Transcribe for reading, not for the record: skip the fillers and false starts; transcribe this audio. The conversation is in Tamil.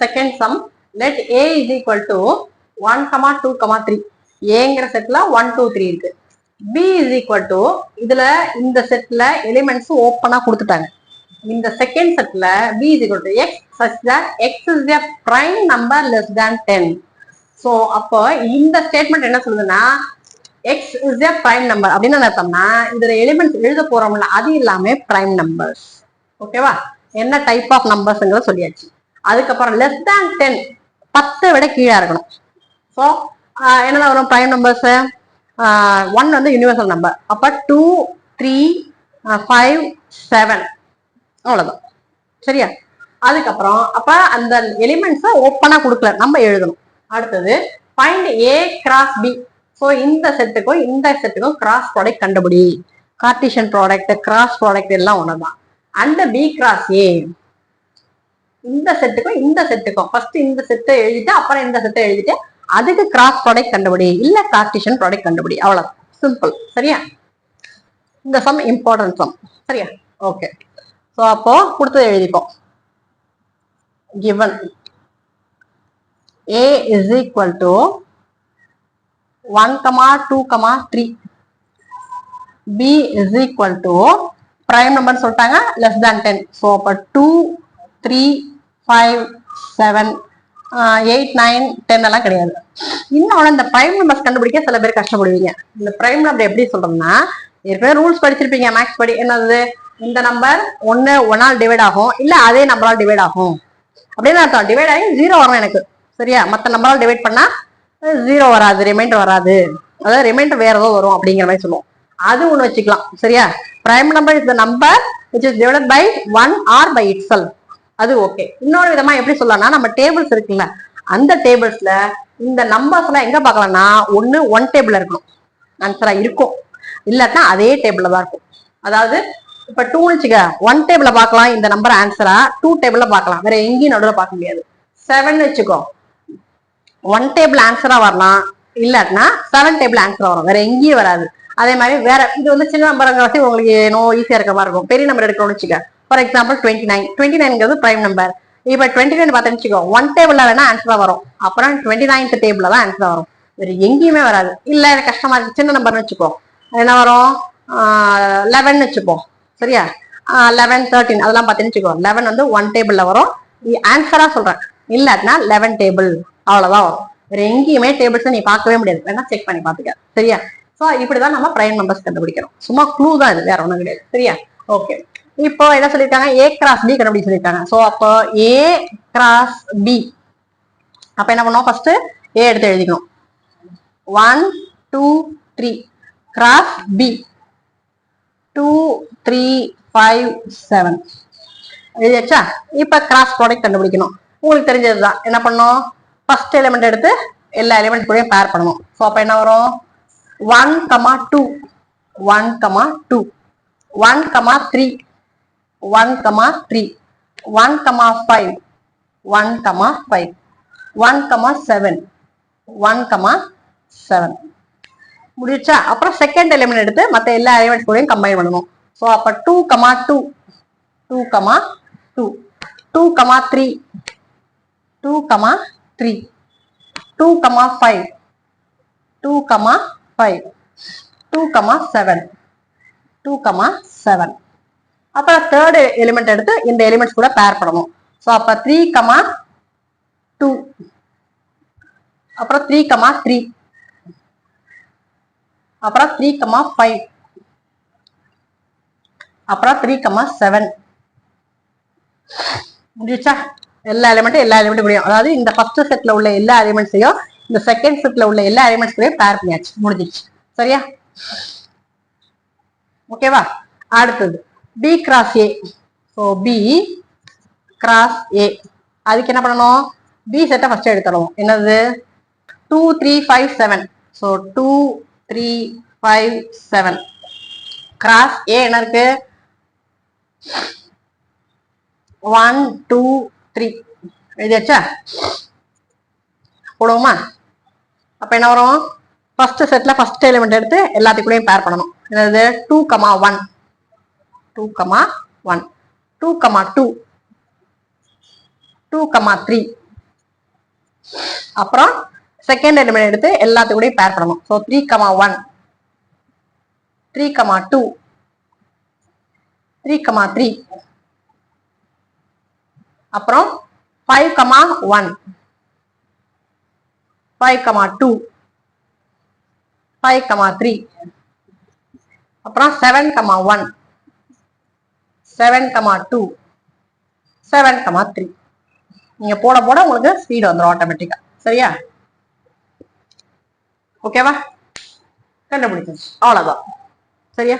Second sum let A is equal to 1,2,3 ஏங்கிற செட்ல 1 2 3 இருக்கு. பி இஸ் ஈக்குவல் டு இதுல இந்த செட்ல எலிமெண்ட்ஸ் ஓப்பனா கொடுத்துட்டாங்க. இந்த செகண்ட் செட்ல B is equal to X such that X is a prime number less than 10. So அப்போ இந்த ஸ்டேட்மெண்ட் என்ன சொல்லுதுன்னா X is a prime number அப்படின்னு அர்த்தம்னா இதுல எலிமெண்ட்ஸ் எழுத போறோம்ல அது எல்லாமே பிரைம் நம்பர்ஸ். ஓகேவா? என்ன டைப் ஆஃப் நம்பர்ஸ்ங்கிறத சொல்லியாச்சு. அதுக்கப்புறம் லெஸ் தேன் 10 10 விட கீழே இருக்கணும். ஸோ என்னதான் வரும் பிரைம் நம்பர்ஸ்? 1 வந்து யூனிவர்சல் நம்பர். அப்ப 2 3 5 7 அவ்வளவுதான். சரியா? அதுக்கப்புறம் அப்ப அந்த எலிமெண்ட்ஸை ஓப்பனா கொடுக்கல, நம்ம எழுதணும். அடுத்தது find A cross B. So இந்த செட்டுக்கும் இந்த செட்டுக்கும் கிராஸ் ப்ராடக்ட் கண்டுபிடி. கார்டீசியன் ப்ராடக்ட் கிராஸ் ப்ராடக்ட் எல்லாம் ஒண்ணுதான். அந்த பி கிராஸ் ஏ இந்த செட்டுக்கும் இந்த செட்டுக்கும் ஃபர்ஸ்ட் இந்த செட்டை எழுதிட்டு அப்புறம் இந்த செட்டை எழுதிட்டு அதுக்கு கிராஸ் ப்ராடக்ட் கண்டுபிடி, இல்ல கார்டீசியன் ப்ராடக்ட் கண்டுபிடி. அவ்வளவு சிம்பிள். சரியா? இந்த சம் இம்பார்ட்டன்ட் சம். சரியா? ஓகே. ஸோ அப்போ கொடுத்தது எழுதிப்போம். given a is equal to 1,2,3 b is equal to prime number சொல்லிட்டாங்க less than 10. so அப்ப 2 3 5 7 8 9 10 எல்லாம் கிடையாது. இன்னொன்னு இந்த பிரைம் நம்பர்ஸ் கண்டுபிடிக்க சில பேர் கஷ்டப்படுவீங்க. இந்த பிரைம் நம்பர் எப்படி சொல்றோம்னா ஏற்கனவே ரூல்ஸ் படிச்சிருப்பீங்க மேக்ஸ் படி. என்னது? இந்த நம்பர் ஒன்னால் டிவைட் ஆகும், இல்ல அதே நம்பரால் டிவைட் ஆகும் அப்படின்னு அர்த்தம். டிவைட் ஆகி 0 வரும் எனக்கு. சரியா? மற்ற நம்பரால் டிவைட் பண்ணா 0 வராது, ரிமைண்டர் வராது, அதாவது ரிமைண்டர் வேற ஏதோ வரும் அப்படிங்கிற மாதிரி சொல்லுவோம். அது ஒண்ணு வச்சுக்கலாம். சரியா? Prime number is the number which is divided by 1 or by itself. அது ஓகே. இன்னொரு விதமா எப்படி சொல்லலாம்னா நம்ம டேபிள்ஸ் இருக்குல்ல, அந்த டேபிள்ஸ்ல இந்த நம்பர்ஸ் எல்லாம் எங்க பார்க்கலாம்னா ஒன் டேபிள்ல இருக்கணும் ஆன்சரா இருக்கும், இல்லாட்டினா அதே டேபிள்ல தான் இருக்கும். அதாவது இப்ப 2 வச்சுக்க 1 டேபிள்ல பார்க்கலாம் இந்த நம்பர் ஆன்சரா, 2 டேபிள்ல பார்க்கலாம், வேற எங்கேயும் நடுவில் பார்க்க முடியாது. 7 வச்சுக்கோ 1 டேபிள் ஆன்சரா வரலாம், இல்லாட்டினா 7 டேபிள் ஆன்சரா வரும், வேற எங்கேயும் வராது. அதே மாதிரி வேற இது வந்து சின்ன நம்பர் உங்களுக்கு ஈஸியா இருக்க மாதிரி இருக்கும். பெரிய நம்பர் எடுக்கணும்னு வச்சுக்க, ஃபார் எக்ஸாம்பிள் 29 பிரைம் நம்பர். இப்ப 29 பார்த்தேன்னு வச்சுக்கோ 1 டேபிள்ல வேணா ஆன்சரா வரும், அப்புறம் 29th டேபிள்ல தான் ஆன்சரா வரும், வேற எங்கேயுமே வராது. இல்ல எனக்கு கஷ்டமா இருக்கு சின்ன நம்பர்னு வச்சுக்கோ, என்ன வரும் 11 வச்சுப்போம். சரியா? 11 13 அதெல்லாம் பார்த்தேன்னு வச்சுக்கோ 11 வந்து 1 டேபிள்ல வரும், ஆன்சரா சொல்றேன், இல்லாட்டினா 11 டேபிள் அவ்வளவுதான் வரும். வேற எங்கேயுமே டேபிள்ஸ் நீ பார்க்கவே முடியாது, வேணா செக் பண்ணி பாத்துக்க. சரியா? சோ இப்படிதான் நம்ம பிரைம் நம்பர்ஸ் கண்டுபிடிக்கிறோம். சும்மா க்ளூ தான் இது, வேற ஒண்ணும் கிடையாது. சரியா? ஓகே. இப்போ என்ன சொல்லிருக்காங்க? ஏ கிராஸ் பி கண்டுபிடிக்க சொல்லிருக்காங்க. சோ அப்போ ஏ கிராஸ் பி அப்ப என்ன பண்ணுவோம்? ஃபர்ஸ்ட் ஏ எடுத்து எழுதிக்கணும். 1 2 3 கிராஸ் பி 2 3 5 7 எழுதியாச்சா? இப்ப கிராஸ் ப்ராடக்ட் கண்டுபிடிக்கணும். உங்களுக்கு தெரிஞ்சதுதான். என்ன பண்ணணும்? ஃபர்ஸ்ட் எலிமெண்ட் எடுத்து எல்லா எலிமெண்ட் கூடயும் பேர் பண்ணணும். சோ அப்ப என்ன வரும்? 1 2 1 2 1 3 1 3 1 5 1 5 1 7 1 7 முடிச்சா? அப்புறம் செகண்ட் எலிமெண்ட் எடுத்து மற்ற எல்லா எலிமெண்ட்ஸ் கூடயும் கம்பைன் பண்ணணும். ஸோ அப்ப 2 2 2 2 2 3 2 3 2 5 2 5 2 7 2 7 அப்புறம் தேர்ட் எலிமெண்ட் எடுத்து இந்த எலிமெண்ட்ஸ் கூட பேர் பண்ணணும். ஸோ அப்ப 3 2 அப்புறம் 3 3 அப்புறம் 3 5 அப்புறம் 3 7 முடிச்சா? எல்லா எலிமெண்ட் முடியும். அதாவது இந்த ஃபர்ஸ்ட் செட்ல உள்ள எல்லா எலிமெண்ட்ஸையும் இந்த செகண்ட் செட்ல உள்ள எல்லா எலிமெண்ட்ஸ் கூடயும் பேர் பண்ணியாச்சு, முடிஞ்சிச்சு. சரியா? ஓகேவா? அடுத்தது B cross A. So B cross A அதுக்கு என்ன பண்ணணும்? பி செட்டை ஃபர்ஸ்ட் எடுத்துடணும். என்னது? 2 3 5 7. ஸோ 2 3 5 7 கிராஸ் ஏ என்ன இருக்கு? 1 2 3 எழுதியாச்சா? போடுவோமா? அப்ப என்ன வரும்? ஃபர்ஸ்ட் செட்ல ஃபர்ஸ்ட் எலிமெண்ட் எடுத்து எல்லாத்துக்கூடயும் பேர் பண்ணணும். என்னது? 2 1 2 1 2 2 2,3. அப்புறம் செகண்ட் எலிமெண்ட் எடுத்து எல்லாத்துக்கூடயும் பேர் பண்ணணும். ஸோ 3,1, 3,2, 3,3. அப்புறம் 5,1, 5,2, 5,3. அப்புறம் 7,1, 7,2, 7,3. நீங்க போட போட உங்களுக்கு ஸ்பீட் வந்துடும் ஆட்டோமேட்டிக்கா. சரியா? ஓகேவா? கண்டுபிடிச்சு அவ்வளவுதான். சரியா?